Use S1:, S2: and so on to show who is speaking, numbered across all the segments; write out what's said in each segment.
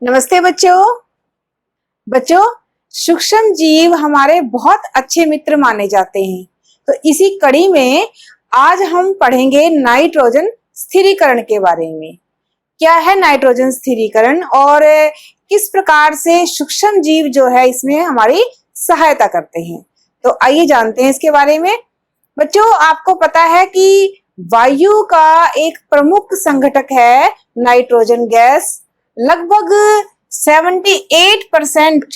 S1: नमस्ते बच्चों। बच्चों, सूक्ष्म जीव हमारे बहुत अच्छे मित्र माने जाते हैं। तो इसी कड़ी में आज हम पढ़ेंगे नाइट्रोजन स्थिरीकरण के बारे में। क्या है नाइट्रोजन स्थिरीकरण और किस प्रकार से सूक्ष्म जीव जो है इसमें हमारी सहायता करते हैं। तो आइए जानते हैं इसके बारे में। बच्चों, आपको पता है कि वायु का एक प्रमुख संघटक है नाइट्रोजन गैस। लगभग 78%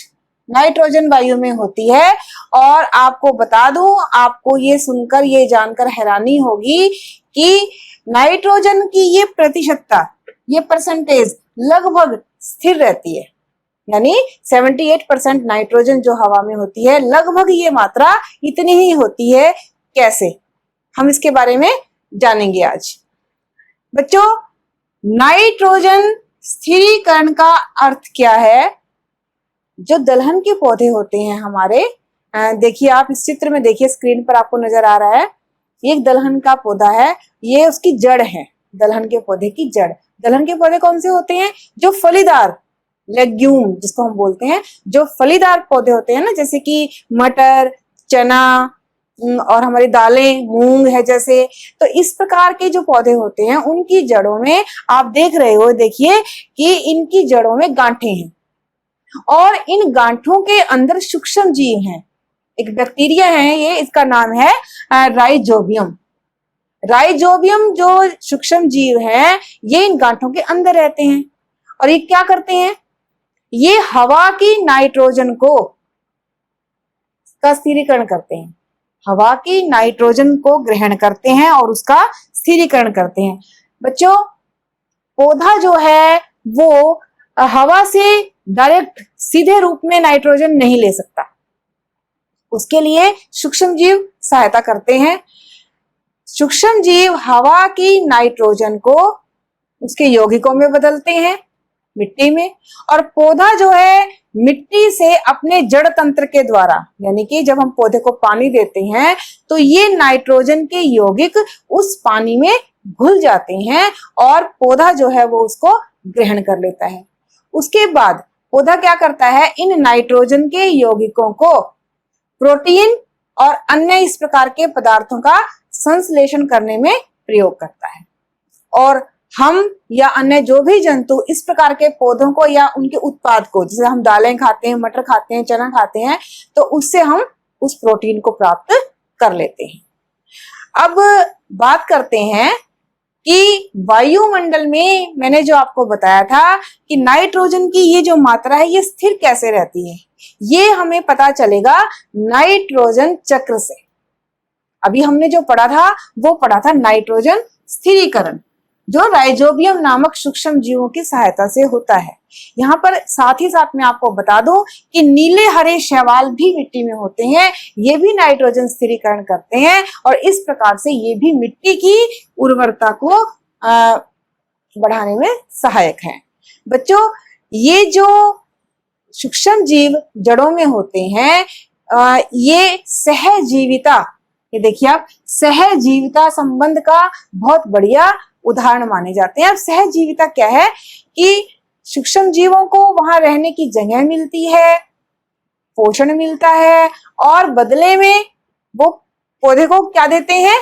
S1: नाइट्रोजन वायु में होती है। और आपको बता दूं, आपको ये सुनकर ये जानकर हैरानी होगी कि नाइट्रोजन की ये प्रतिशतता, ये परसेंटेज लगभग स्थिर रहती है। यानी 78% नाइट्रोजन जो हवा में होती है, लगभग ये मात्रा इतनी ही होती है। कैसे, हम इसके बारे में जानेंगे आज। बच्चों, नाइट्रोजन स्थिरीकरण का अर्थ क्या है? जो दलहन के पौधे होते हैं हमारे, देखिए आप इस चित्र में देखिए, स्क्रीन पर आपको नजर आ रहा है, एक दलहन का पौधा है, ये उसकी जड़ है, दलहन के पौधे की जड़। दलहन के पौधे कौन से होते हैं? जो फलीदार, लेग्यूम जिसको हम बोलते हैं, जो फलीदार पौधे होते हैं ना, जैसे कि मटर, चना और हमारी दालें, मूंग है जैसे। तो इस प्रकार के जो पौधे होते हैं उनकी जड़ों में आप देख रहे हो, देखिए कि इनकी जड़ों में गांठें हैं और इन गांठों के अंदर सूक्ष्म जीव हैं। एक बैक्टीरिया है ये, इसका नाम है राइजोबियम। राइजोबियम जो सूक्ष्म जीव है, ये इन गांठों के अंदर रहते हैं और ये क्या करते हैं? ये हवा की नाइट्रोजन को का स्थिरीकरण करते हैं। हवा की नाइट्रोजन को ग्रहण करते हैं और उसका स्थिरीकरण करते हैं। बच्चों, पौधा जो है वो हवा से डायरेक्ट सीधे रूप में नाइट्रोजन नहीं ले सकता, उसके लिए सूक्ष्म जीव सहायता करते हैं। सूक्ष्म जीव हवा की नाइट्रोजन को उसके यौगिकों में बदलते हैं, मिट्टी में, और पौधा जो है मिट्टी से अपने जड़ तंत्र के द्वारा, यानी कि जब हम पौधे को पानी देते हैं तो ये नाइट्रोजन के यौगिक उस पानी में घुल जाते हैं और पौधा जो है वो उसको ग्रहण कर लेता है। उसके बाद पौधा क्या करता है? इन नाइट्रोजन के यौगिकों को प्रोटीन और अन्य इस प्रकार के पदार्थों का संश्लेषण करने में प्रयोग करता है। और हम या अन्य जो भी जंतु इस प्रकार के पौधों को या उनके उत्पाद को, जैसे हम दालें खाते हैं, मटर खाते हैं, चना खाते हैं, तो उससे हम उस प्रोटीन को प्राप्त कर लेते हैं। अब बात करते हैं कि वायुमंडल में मैंने जो आपको बताया था कि नाइट्रोजन की ये जो मात्रा है ये स्थिर कैसे रहती है, ये हमें पता चलेगा नाइट्रोजन चक्र से। अभी हमने जो पढ़ा था वो पढ़ा था नाइट्रोजन स्थिरीकरण, जो राइजोबियम नामक सूक्ष्म जीवों की सहायता से होता है। यहाँ पर साथ ही साथ मैं आपको बता दूं कि नीले हरे शैवाल भी मिट्टी में होते हैं, ये भी नाइट्रोजन स्थिरीकरण करते हैं और इस प्रकार से ये भी मिट्टी की उर्वरता को बढ़ाने में सहायक हैं। बच्चों, ये जो सूक्ष्म जीव जड़ों में होते हैं, ये सहजीविता, ये देखिए आप, सहजीविता संबंध का बहुत बढ़िया उदाहरण माने जाते हैं। अब सहजीविता क्या है कि सूक्ष्म जीवों को वहां रहने की जगह मिलती है, पोषण मिलता है और बदले में वो पौधे को क्या देते हैं?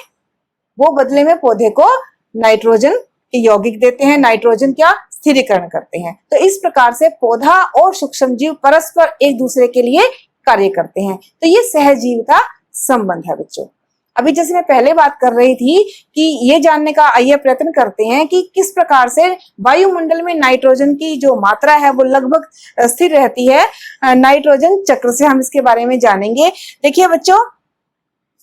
S1: वो बदले में पौधे को नाइट्रोजन के यौगिक देते हैं, नाइट्रोजन क्या स्थिरीकरण करते हैं। तो इस प्रकार से पौधा और सूक्ष्म जीव परस्पर एक दूसरे के लिए कार्य करते हैं। तो ये सहजीविता संबंध है बच्चों। अभी जैसे मैं पहले बात कर रही थी कि ये जानने का आइए प्रयत्न करते हैं कि किस प्रकार से वायुमंडल में नाइट्रोजन की जो मात्रा है वो लगभग स्थिर रहती है। नाइट्रोजन चक्र से हम इसके बारे में जानेंगे। देखिए बच्चों,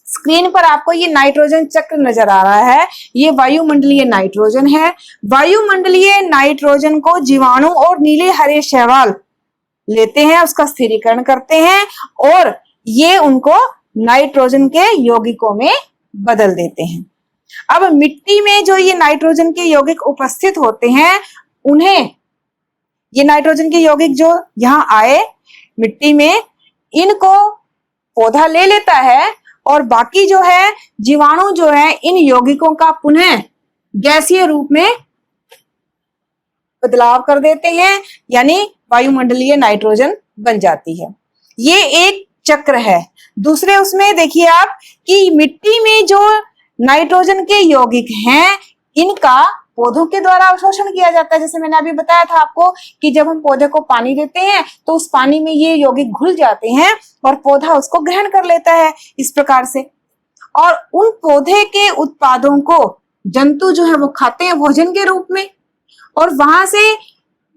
S1: स्क्रीन पर आपको ये नाइट्रोजन चक्र नजर आ रहा है। ये वायुमंडलीय नाइट्रोजन है। वायुमंडलीय नाइट्रोजन को जीवाणु और नीले हरे शैवाल लेते हैं, उसका स्थिरीकरण करते हैं और ये उनको नाइट्रोजन के यौगिकों में बदल देते हैं। अब मिट्टी में जो ये नाइट्रोजन के यौगिक उपस्थित होते हैं, उन्हें ये नाइट्रोजन के यौगिक जो यहाँ आए मिट्टी में, इनको पौधा ले लेता है और बाकी जो है जीवाणु जो है इन यौगिकों का पुनः गैसीय रूप में बदलाव कर देते हैं, यानी वायुमंडलीय नाइट्रोजन बन जाती है। ये एक चक्र है। दूसरे उसमें देखिए आप कि मिट्टी में जो नाइट्रोजन के यौगिक हैं, इनका पौधों के द्वारा अवशोषण किया जाता है। जैसे मैंने अभी बताया था आपको कि जब हम पौधे को पानी देते हैं तो उस पानी में ये यौगिक घुल जाते हैं और पौधा उसको ग्रहण कर लेता है इस प्रकार से। और उन पौधे के उत्पादों को जंतु जो है वो खाते हैं भोजन के रूप में, और वहां से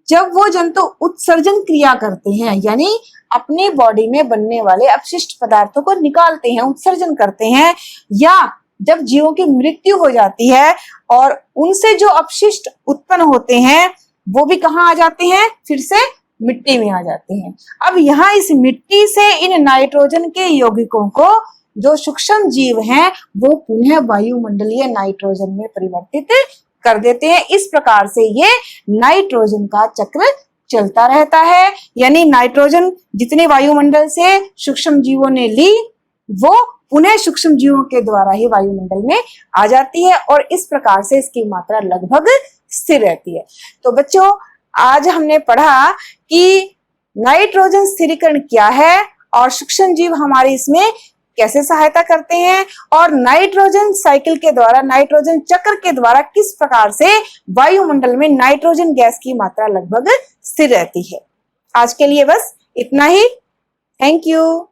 S1: जब वो जंतु उत्सर्जन क्रिया करते हैं, यानी अपनी बॉडी में बनने वाले अपशिष्ट पदार्थों को निकालते हैं, उत्सर्जन करते हैं, या जब जीवों की मृत्यु हो जाती है और उनसे जो अपशिष्ट उत्पन्न होते हैं वो भी कहाँ आ जाते हैं, फिर से मिट्टी में आ जाते हैं। अब यहाँ इस मिट्टी से इन नाइट्रोजन के यौगिकों को जो सूक्ष्म जीव हैं वो पुनः वायुमंडलीय नाइट्रोजन में परिवर्तित कर देते हैं। इस प्रकार से ये नाइट्रोजन का चक्र चलता रहता है, यानी नाइट्रोजन जितने वायुमंडल से सूक्ष्म जीवों ने ली वो पुनः सूक्ष्म जीवों के द्वारा ही वायुमंडल में आ जाती है, और इस प्रकार से इसकी मात्रा लगभग स्थिर रहती है। तो बच्चों, आज हमने पढ़ा कि नाइट्रोजन स्थिरीकरण क्या है और सूक्ष्म जीव हमारे इसमें कैसे सहायता करते हैं, और नाइट्रोजन साइकिल के द्वारा, नाइट्रोजन चक्र के द्वारा किस प्रकार से वायुमंडल में नाइट्रोजन गैस की मात्रा लगभग स्थिर रहती है। आज के लिए बस इतना ही। Thank you.